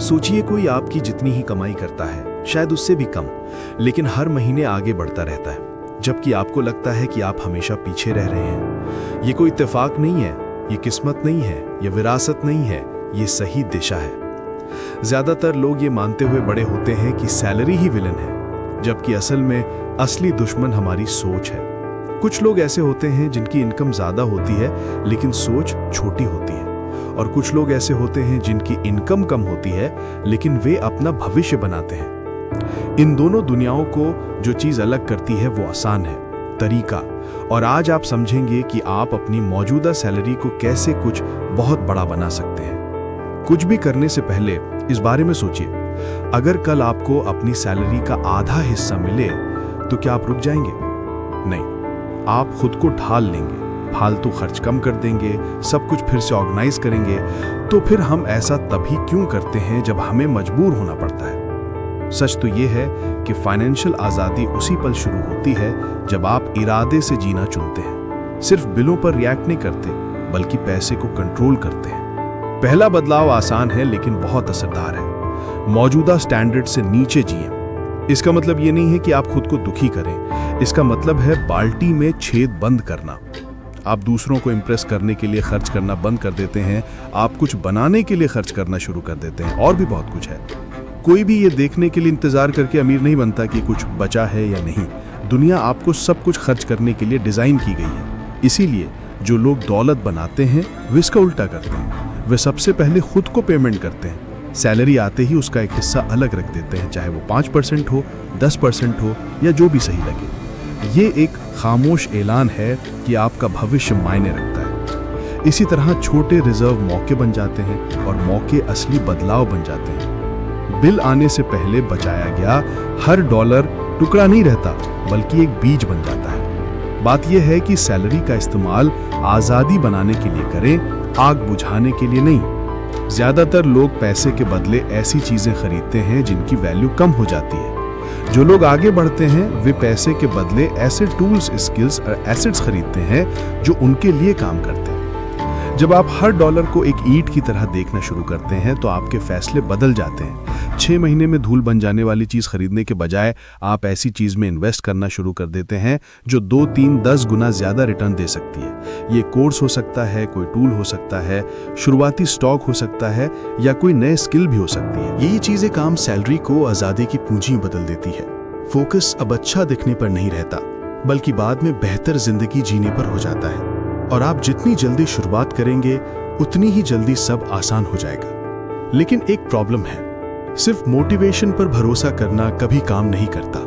सोचिए कोई आपकी जितनी ही कमाई करता है, शायद उससे भी कम, लेकिन हर महीने आगे बढ़ता रहता है, जबकि आपको लगता है कि आप हमेशा पीछे रह रहे हैं। ये कोई इत्तेफाक नहीं है, ये किस्मत नहीं है, ये विरासत नहीं है, ये सही दिशा है। ज्यादातर लोग ये मानते हुए बड़े होते हैं कि सैलरी ही विलन है, जबकि असल में असली दुश्मन हमारी सोच है। कुछ लोग ऐसे होते हैं जिनकी इनकम ज्यादा होती है लेकिन सोच छोटी होती है, और कुछ लोग ऐसे होते हैं जिनकी इनकम कम होती है लेकिन वे अपना भविष्य बनाते हैं। इन दोनों दुनियाओं को जो चीज अलग करती है वो आसान है, तरीका। और आज आप समझेंगे कि आप अपनी मौजूदा सैलरी को कैसे कुछ बहुत बड़ा बना सकते हैं। कुछ भी करने से पहले इस बारे में सोचिए, अगर कल आपको अपनी सैलरी का आधा हिस्सा मिले तो क्या आप रुक जाएंगे? नहीं, आप खुद को ढाल लेंगे, फालतू खर्च कम कर देंगे, सब कुछ फिर से ऑर्गेनाइज करेंगे। तो फिर हम ऐसा तभी क्यों करते हैं जब हमें मजबूर होना पड़ता है? सच तो ये है कि फाइनेंशियल आज़ादी उसी पल शुरू होती है जब आप इरादे से जीना चुनते हैं, सिर्फ बिलों पर रिएक्ट नहीं करते बल्कि पैसे को कंट्रोल करते हैं। पहला बदलाव आसान है लेकिन बहुत असरदार है। मौजूदा स्टैंडर्ड से नीचे जिए। इसका मतलब ये नहीं है कि आप खुद को दुखी करें, इसका मतलब है बाल्टी में छेद बंद करना। आप दूसरों को इम्प्रेस करने के लिए खर्च करना बंद कर देते हैं, आप कुछ बनाने के लिए खर्च करना शुरू कर देते हैं, और भी बहुत कुछ है। कोई भी ये देखने के लिए इंतजार करके अमीर नहीं बनता कि कुछ बचा है या नहीं। दुनिया आपको सब कुछ खर्च करने के लिए डिजाइन की गई है। इसीलिए जो लोग दौलत बनाते हैं वे इसका उल्टा करते हैं। वे सबसे पहले खुद को पेमेंट करते हैं, सैलरी आते ही उसका एक हिस्सा अलग रख देते हैं, चाहे वो 5% हो, 10% हो या जो भी सही लगे। ये एक खामोश ऐलान है कि आपका भविष्य मायने रखता है। इसी तरह छोटे रिजर्व मौके बन जाते हैं और मौके असली बदलाव बन जाते हैं। बिल आने से पहले बचाया गया हर डॉलर टुकड़ा नहीं रहता बल्कि एक बीज बन जाता है। बात यह है कि सैलरी का इस्तेमाल आज़ादी बनाने के लिए करें, आग बुझाने के लिए नहीं। ज्यादातर लोग पैसे के बदले ऐसी चीजें खरीदते हैं जिनकी वैल्यू कम हो जाती है। जो लोग आगे बढ़ते हैं वे पैसे के बदले ऐसे टूल्स, स्किल्स और एसेट्स खरीदते हैं जो उनके लिए काम करते हैं। जब आप हर डॉलर को एक ईंट की तरह देखना शुरू करते हैं तो आपके फैसले बदल जाते हैं। 6 महीने में धूल बन जाने वाली चीज खरीदने के बजाय आप ऐसी चीज में इन्वेस्ट करना शुरू कर देते हैं जो 2, 3, 10 गुना ज्यादा रिटर्न दे सकती है। ये कोर्स हो सकता है, कोई टूल हो सकता है, शुरुआती स्टॉक हो सकता है या कोई नए स्किल भी हो सकती है। यही चीजें काम सैलरी को आजादी की पूंजी में बदल देती है। फोकस अब अच्छा दिखने पर नहीं रहता बल्कि बाद में बेहतर जिंदगी जीने पर हो जाता है। और आप जितनी जल्दी शुरुआत करेंगे उतनी ही जल्दी सब आसान हो जाएगा। लेकिन एक प्रॉब्लम है, सिर्फ मोटिवेशन पर भरोसा करना कभी काम नहीं करता।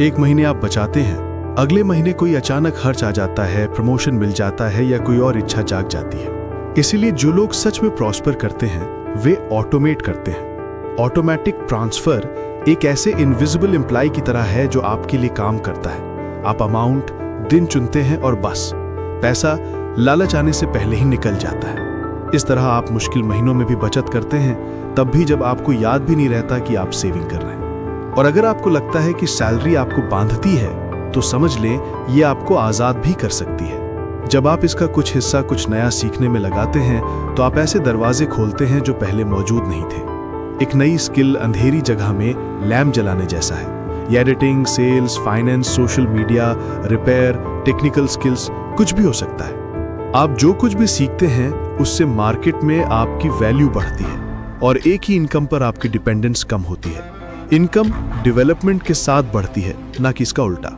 1 महीने आप बचाते हैं, अगले महीने कोई अचानक खर्च आ जाता है, प्रमोशन मिल जाता है या कोई और इच्छा जाग जाती है। इसीलिए जो लोग सच में प्रॉस्पर करते हैं वे ऑटोमेट करते हैं। ऑटोमेटिक ट्रांसफर एक ऐसे इनविजिबल एम्प्लॉय की तरह है जो आपके लिए काम करता है। आप अमाउंट, दिन चुनते हैं और बस पैसा लालच आने से पहले ही निकल जाता है। इस तरह आप मुश्किल महीनों में भी बचत करते हैं, तब भी जब आपको याद भी नहीं रहता कि आप सेविंग कर रहे हैं। और अगर आपको लगता है कि सैलरी आपको बांधती है तो समझ लें ये आपको आजाद भी कर सकती है। जब आप इसका कुछ हिस्सा कुछ नया सीखने में लगाते हैं तो आप ऐसे दरवाजे खोलते हैं जो पहले मौजूद नहीं थे। एक नई स्किल अंधेरी जगह में लैम्प जलाने जैसा है। ये editing, sales, finance, social media, repair, technical skills, कुछ भी हो सकता है। आप जो कुछ भी सीखते हैं उससे मार्केट में आपकी वैल्यू बढ़ती है और एक ही इनकम पर आपकी डिपेंडेंस कम होती है। इनकम डेवलपमेंट के साथ बढ़ती है, ना कि इसका उल्टा।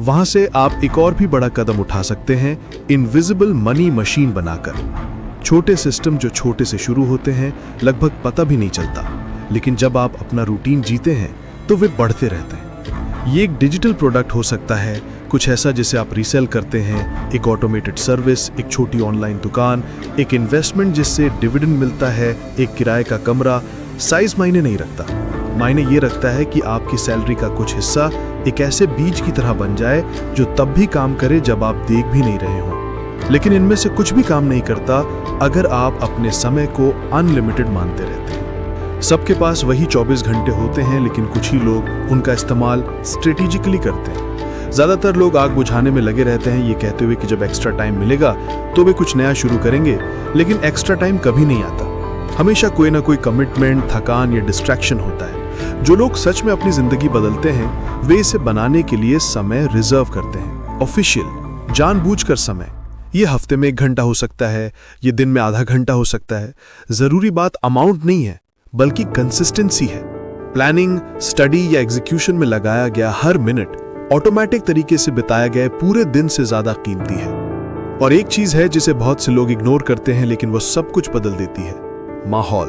वहां से आप एक और भी बड़ा कदम उठा सकते हैं, इनविजिबल मनी मशीन बनाकर। छोटे सिस्टम जो छोटे से शुरू होते हैं, लगभग पता भी नहीं चलता, लेकिन जब आप अपना रूटीन जीते हैं तो वे बढ़ते रहते हैं। ये एक डिजिटल प्रोडक्ट हो सकता है, कुछ ऐसा जिसे आप रीसेल करते हैं, एक ऑटोमेटेड सर्विस, एक छोटी ऑनलाइन दुकान, एक इन्वेस्टमेंट जिससे डिविडेंड मिलता है, एक किराए का कमरा। साइज मायने नहीं रखता, मायने ये रखता है कि आपकी सैलरी का कुछ हिस्सा एक ऐसे बीज की तरह बन जाए जो तब भी काम करे जब आप देख भी नहीं रहे हों। लेकिन इनमें से कुछ भी काम नहीं करता अगर आप अपने समय को अनलिमिटेड मानते रहते हैं। सबके पास वही 24 घंटे होते हैं, लेकिन कुछ ही लोग उनका इस्तेमाल स्ट्रेटेजिकली करते हैं। ज्यादातर लोग आग बुझाने में लगे रहते हैं, ये कहते हुए कि जब एक्स्ट्रा टाइम मिलेगा तो वे कुछ नया शुरू करेंगे, लेकिन एक्स्ट्रा टाइम कभी नहीं आता। हमेशा कोई ना कोई कमिटमेंट, थकान या डिस्ट्रैक्शन होता है। जो लोग सच में अपनी जिंदगी बदलते हैं वे इसे बनाने के लिए समय रिजर्व करते हैं। ऑफिशियल, जानबूझकर समय। ये हफ्ते में 1 घंटा हो सकता है, ये दिन में आधा घंटा हो सकता है। जरूरी बात अमाउंट नहीं है बल्कि कंसिस्टेंसी है। प्लानिंग, स्टडी या एग्जीक्यूशन में लगाया गया हर मिनट ऑटोमेटिक तरीके से बिताया गया पूरे दिन से ज्यादा कीमती है। और एक चीज है जिसे बहुत से लोग इग्नोर करते हैं लेकिन वो सब कुछ बदल देती है, माहौल।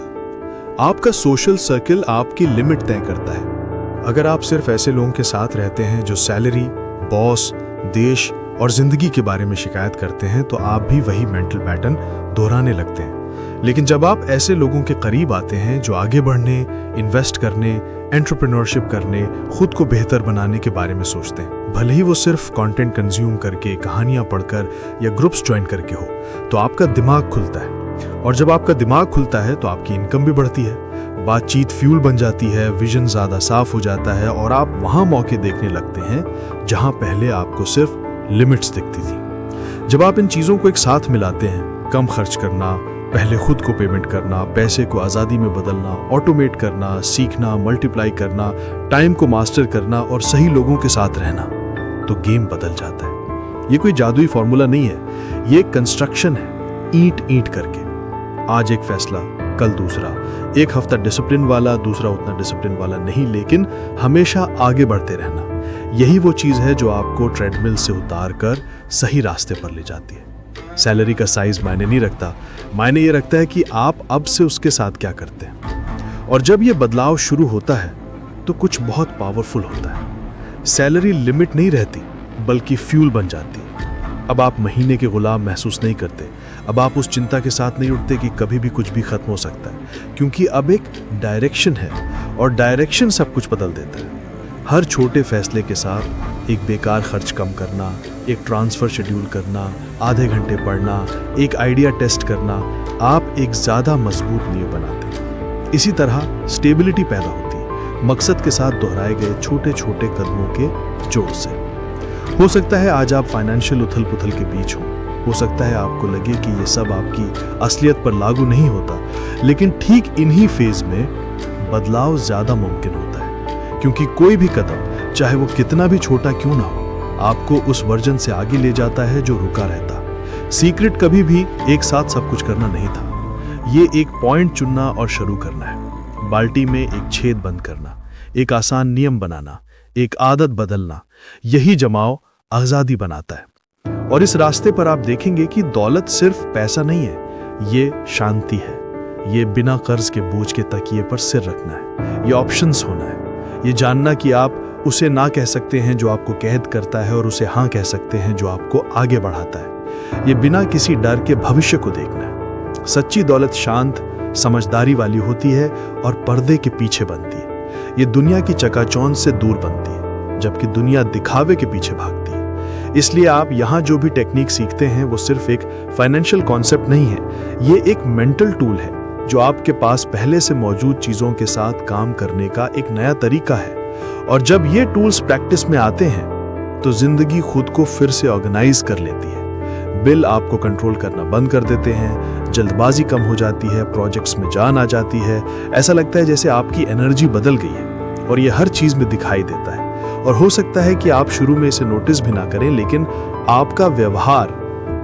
आपका सोशल सर्कल आपकी लिमिट तय करता है। अगर आप सिर्फ ऐसे लोगों के साथ रहते हैं जो सैलरी, बॉस, देश और जिंदगी के बारे में शिकायत करते हैं तो आप भी वही मेंटल पैटर्न दोहराने लगते हैं। लेकिन जब आप ऐसे लोगों के करीब आते हैं जो आगे बढ़ने, इन्वेस्ट करने, एंटरप्रेन्योरशिप करने, खुद को बेहतर बनाने के बारे में सोचते हैं, भले ही वो सिर्फ कंटेंट कंज्यूम करके, कहानियां पढ़कर या ग्रुप्स ज्वाइन करके हो, तो आपका दिमाग खुलता है। और जब आपका दिमाग खुलता है तो आपकी इनकम भी बढ़ती है, बातचीत फ्यूल बन जाती है, विजन ज्यादा साफ हो जाता है और आप वहां मौके देखने लगते हैं जहां पहले आपको सिर्फ लिमिट्स दिखती थी। जब आप इन चीजों को एक साथ मिलाते हैं, कम खर्च करना, पहले खुद को पेमेंट करना, पैसे को आज़ादी में बदलना, ऑटोमेट करना, सीखना, मल्टीप्लाई करना, टाइम को मास्टर करना और सही लोगों के साथ रहना, तो गेम बदल जाता है। ये कोई जादुई फॉर्मूला नहीं है, ये एक कंस्ट्रक्शन है, ईंट ईंट करके। आज एक फैसला, कल दूसरा, एक हफ्ता डिसिप्लिन वाला, दूसरा उतना डिसिप्लिन वाला नहीं, लेकिन हमेशा आगे बढ़ते रहना। यही वो चीज़ है जो आपको ट्रेडमिल से उतार कर सही रास्ते पर ले जाती है। सैलरी का साइज मायने नहीं रखता, मायने ये रखता है कि आप अब से उसके साथ क्या करते हैं। और जब ये बदलाव शुरू होता है तो कुछ बहुत पावरफुल होता है। सैलरी लिमिट नहीं रहती बल्कि फ्यूल बन जाती है। अब आप महीने के गुलाम महसूस नहीं करते, अब आप उस चिंता के साथ नहीं उठते कि कभी भी कुछ भी खत्म हो सकता है, क्योंकि अब एक डायरेक्शन है और डायरेक्शन सब कुछ बदल देता है। हर छोटे फैसले के साथ, एक बेकार खर्च कम करना, एक ट्रांसफर शेड्यूल करना, आधे घंटे पढ़ना, एक आइडिया टेस्ट करना, आप एक ज़्यादा मजबूत नींव बनाते हैं। इसी तरह स्टेबिलिटी पैदा होती है, मकसद के साथ दोहराए गए छोटे छोटे कदमों के जोड़ से। हो सकता है आज आप फाइनेंशियल उथल पुथल के बीच हो सकता है आपको लगे कि ये सब आपकी असलियत पर लागू नहीं होता, लेकिन ठीक इन्हीं फेज में बदलाव ज़्यादा मुमकिन होता है। क्योंकि कोई भी कदम, चाहे वो कितना भी छोटा क्यों ना हो, आपको उस वर्जन से आगे ले जाता है जो रुका रहता। सीक्रेट कभी भी एक साथ सब कुछ करना नहीं था, ये एक पॉइंट चुनना और शुरू करना है। बाल्टी में एक छेद बंद करना, एक आसान नियम बनाना, एक आदत बदलना, यही जमाव आजादी बनाता है। और इस रास्ते पर आप देखेंगे कि दौलत सिर्फ पैसा नहीं है, ये शांति है, ये बिना कर्ज के बोझ के तकिए पर सिर रखना है, ये ऑप्शंस होना है, ये जानना कि आप उसे ना कह सकते हैं जो आपको कैद करता है और उसे हाँ कह सकते हैं जो आपको आगे बढ़ाता है। ये बिना किसी डर के भविष्य को देखना है। सच्ची दौलत शांत, समझदारी वाली होती है और पर्दे के पीछे बनती है। ये दुनिया की चकाचौंध से दूर बनती है, जबकि दुनिया दिखावे के पीछे भागती है। इसलिए आप यहाँ जो भी टेक्निक सीखते हैं वो सिर्फ एक फाइनेंशियल कॉन्सेप्ट नहीं है, ये एक मेंटल टूल है जो आपके पास पहले से मौजूद चीजों के साथ काम करने का एक नया तरीका है। और जब ये टूल्स प्रैक्टिस में आते हैं तो जिंदगी खुद को फिर से ऑर्गेनाइज कर लेती है। बिल आपको कंट्रोल करना बंद कर देते हैं, जल्दबाजी कम हो जाती है, प्रोजेक्ट्स में जान आ जाती है, ऐसा लगता है जैसे आपकी एनर्जी बदल गई है और ये हर चीज में दिखाई देता है। और हो सकता है कि आप शुरू में इसे नोटिस भी ना करें, लेकिन आपका व्यवहार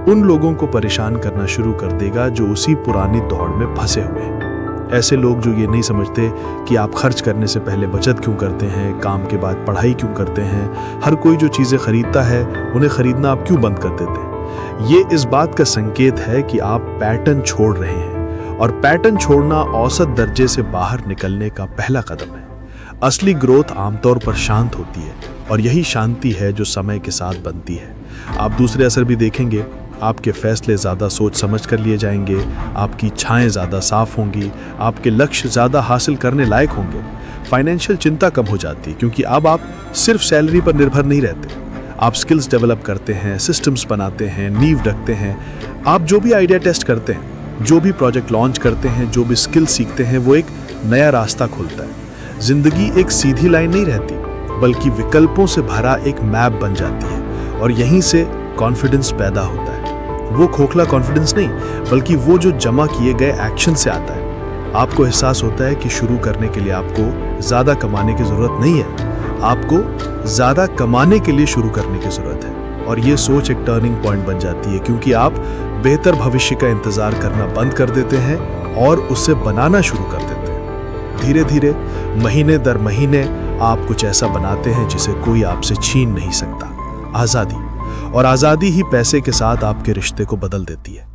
उन लोगों को परेशान करना शुरू कर देगा जो उसी पुरानी दौड़ में फंसे हुए हैं। ऐसे लोग जो ये नहीं समझते कि आप खर्च करने से पहले बचत क्यों करते हैं, काम के बाद पढ़ाई क्यों करते हैं, हर कोई जो चीज़ें खरीदता है उन्हें खरीदना आप क्यों बंद कर देते हैं। ये इस बात का संकेत है कि आप पैटर्न छोड़ रहे हैं, और पैटर्न छोड़ना औसत दर्जे से बाहर निकलने का पहला कदम है। असली ग्रोथ आमतौर पर शांत होती है और यही शांति है जो समय के साथ बनती है। आप दूसरे असर भी देखेंगे, आपके फैसले ज़्यादा सोच समझ कर लिए जाएंगे, आपकी इच्छाएं ज़्यादा साफ होंगी, आपके लक्ष्य ज़्यादा हासिल करने लायक होंगे। फाइनेंशियल चिंता कम हो जाती है क्योंकि अब आप सिर्फ सैलरी पर निर्भर नहीं रहते। आप स्किल्स डेवलप करते हैं, सिस्टम्स बनाते हैं, नींव रखते हैं। आप जो भी आइडिया टेस्ट करते हैं, जो भी प्रोजेक्ट लॉन्च करते हैं, जो भी स्किल सीखते हैं, वो एक नया रास्ता खोलता है। जिंदगी एक सीधी लाइन नहीं रहती, बल्कि विकल्पों से भरा एक मैप बन जाती है और यहीं से कॉन्फिडेंस पैदा होता है। वो खोखला कॉन्फिडेंस नहीं, बल्कि वो जो जमा किए गए एक्शन से आता है। आपको एहसास होता है कि शुरू करने के लिए आपको ज़्यादा कमाने की ज़रूरत नहीं है, आपको ज़्यादा कमाने के लिए शुरू करने की ज़रूरत है। और ये सोच एक टर्निंग पॉइंट बन जाती है, क्योंकि आप बेहतर भविष्य का इंतज़ार करना बंद कर देते हैं और उसे बनाना शुरू कर देते हैं। धीरे धीरे, महीने दर महीने आप कुछ ऐसा बनाते हैं जिसे कोई आपसे छीन नहीं सकता। आज़ादी। और आज़ादी ही पैसे के साथ आपके रिश्ते को बदल देती है।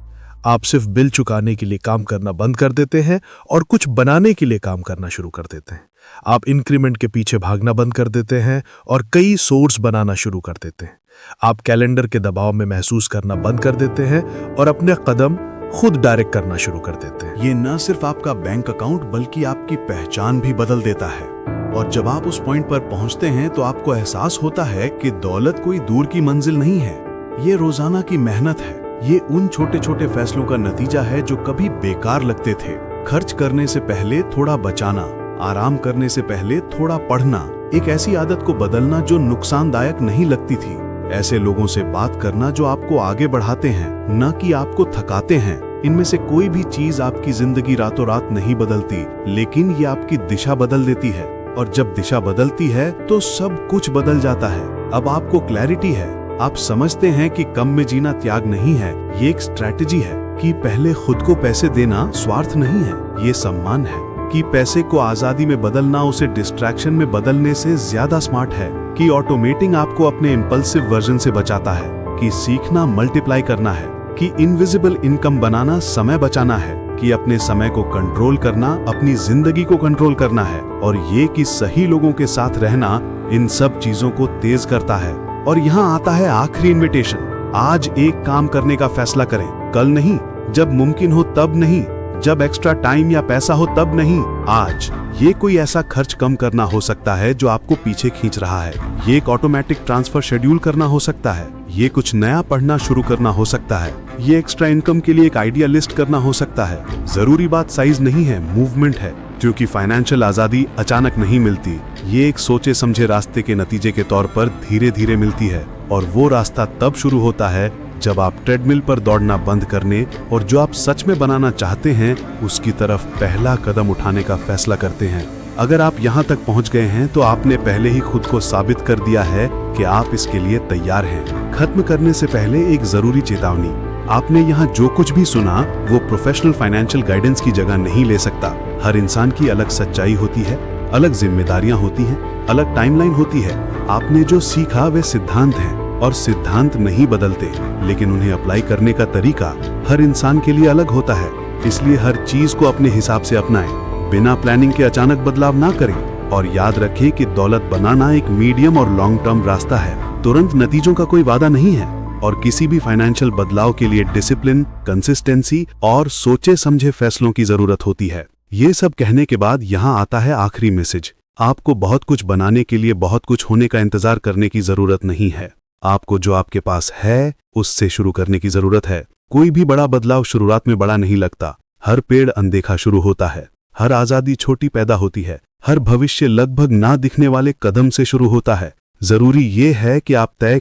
आप सिर्फ बिल चुकाने के लिए काम करना बंद कर देते हैं और कुछ बनाने के लिए काम करना शुरू कर देते हैं। आप इंक्रीमेंट के पीछे भागना बंद कर देते हैं और कई सोर्स बनाना शुरू कर देते हैं। आप कैलेंडर के दबाव में महसूस करना बंद कर देते हैं और अपने कदम खुद डायरेक्ट करना शुरू कर देते हैं। ये न सिर्फ आपका बैंक अकाउंट बल्कि आपकी पहचान भी बदल देता है। और जब आप उस पॉइंट पर पहुंचते हैं तो आपको एहसास होता है कि दौलत कोई दूर की मंजिल नहीं है, ये रोजाना की मेहनत है। ये उन छोटे छोटे फैसलों का नतीजा है जो कभी बेकार लगते थे। खर्च करने से पहले थोड़ा बचाना, आराम करने से पहले थोड़ा पढ़ना, एक ऐसी आदत को बदलना जो नुकसानदायक नहीं लगती थी। ऐसे लोगों से बात करना जो आपको आगे बढ़ाते हैं, न कि आपको थकाते हैं। इनमें से कोई भी चीज आपकी जिंदगी रातों रात नहीं बदलती, लेकिन ये आपकी दिशा बदल देती है। और जब दिशा बदलती है तो सब कुछ बदल जाता है। अब आपको क्लैरिटी है, आप समझते हैं कि कम में जीना त्याग नहीं है, ये एक स्ट्रैटेजी है। कि पहले खुद को पैसे देना स्वार्थ नहीं है, ये सम्मान है। कि पैसे को आजादी में बदलना उसे डिस्ट्रैक्शन में बदलने से ज्यादा स्मार्ट है। कि ऑटोमेटिंग आपको अपने इंपल्सिव वर्जन से बचाता है। कि सीखना मल्टीप्लाई करना है। कि इनविजिबल इनकम बनाना समय बचाना है। कि अपने समय को कंट्रोल करना अपनी जिंदगी को कंट्रोल करना है। और ये कि सही लोगों के साथ रहना इन सब चीजों को तेज करता है। और यहाँ आता है आखिरी इन्विटेशन। आज एक काम करने का फैसला करें, कल नहीं, जब मुमकिन हो तब नहीं, जब एक्स्ट्रा टाइम या पैसा हो तब नहीं, आज। ये कोई ऐसा खर्च कम करना हो सकता है जो आपको पीछे खींच रहा है। ये एक ऑटोमेटिक ट्रांसफर शेड्यूल करना हो सकता है। ये कुछ नया पढ़ना शुरू करना हो सकता है। ये एक्स्ट्रा इनकम के लिए एक आइडिया लिस्ट करना हो सकता है। जरूरी बात साइज नहीं है, मूवमेंट है। क्योंकि फाइनेंशियल आजादी अचानक नहीं मिलती, ये एक सोचे समझे रास्ते के नतीजे के तौर पर धीरे धीरे मिलती है। और वो रास्ता तब शुरू होता है जब आप ट्रेडमिल पर दौड़ना बंद करने और जो आप सच में बनाना चाहते हैं उसकी तरफ पहला कदम उठाने का फैसला करते हैं। अगर आप यहाँ तक पहुँच गए हैं तो आपने पहले ही खुद को साबित कर दिया है कि आप इसके लिए तैयार हैं। खत्म करने से पहले एक जरूरी चेतावनी, आपने यहाँ जो कुछ भी सुना वो प्रोफेशनल फाइनेंशियल गाइडेंस की जगह नहीं ले सकता। हर इंसान की अलग सच्चाई होती है, अलग जिम्मेदारियां होती हैं, अलग टाइमलाइन होती है। आपने जो सीखा वे सिद्धांत हैं और सिद्धांत नहीं बदलते, लेकिन उन्हें अप्लाई करने का तरीका हर इंसान के लिए अलग होता है। इसलिए हर चीज को अपने हिसाब से अपनाएं, बिना प्लानिंग के अचानक बदलाव ना करें। और याद रखें कि दौलत बनाना एक मीडियम और लॉन्ग टर्म रास्ता है, तुरंत नतीजों का कोई वादा नहीं है। और किसी भी फाइनेंशियल बदलाव के लिए डिसिप्लिन, कंसिस्टेंसी और सोचे समझे फैसलों की जरूरत होती है। ये सब कहने के बाद यहाँ आता है आखिरी मैसेज। आपको बहुत कुछ बनाने के लिए बहुत कुछ होने का इंतजार करने की जरूरत नहीं है। आपको जो आपके पास है उससे शुरू करने की जरूरत है। कोई भी बड़ा बदलाव शुरुआत में बड़ा नहीं लगता। हर पेड़ अनदेखा शुरू होता है, हर आजादी छोटी पैदा होती है, हर भविष्य लगभग ना दिखने वाले कदम से शुरू होता है। जरूरी ये है कि आप तय